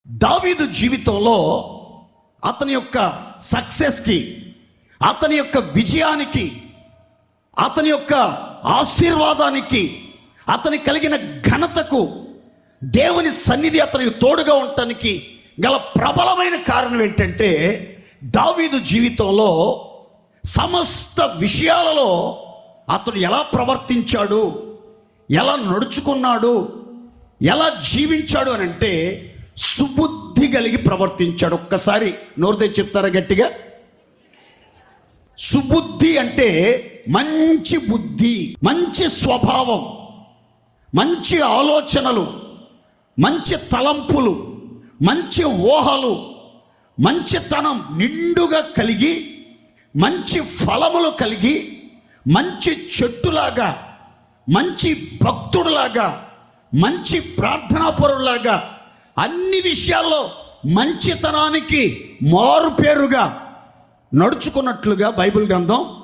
దావీదు జీవితంలో అతని యొక్క సక్సెస్కి, అతని యొక్క విజయానికి, అతని యొక్క ఆశీర్వాదానికి, అతని కలిగిన ఘనతకు దేవుని సన్నిధి అతనికి తోడుగా ఉండటానికి గల ప్రబలమైన కారణం ఏంటంటే, దావీదు జీవితంలో సమస్త విషయాలలో అతడు ఎలా ప్రవర్తించాడు, ఎలా నడుచుకున్నాడు, ఎలా జీవించాడు అని అంటే సుబుద్ధి కలిగి ప్రవర్తించాడు. ఒక్కసారి నోరుతే చెప్తారా గట్టిగా? సుబుద్ధి అంటే మంచి బుద్ధి, మంచి స్వభావం, మంచి ఆలోచనలు, మంచి తలంపులు, మంచి ఊహలు, మంచితనం నిండుగా కలిగి, మంచి ఫలములు కలిగి, మంచి చెట్టులాగా, మంచి భక్తుడిలాగా, మంచి ప్రార్థనాపరులాగా, అన్ని విషయాల్లో మంచితనానికి మారుపేరుగా నడుచుకున్నట్లుగా బైబిల్ గ్రంథం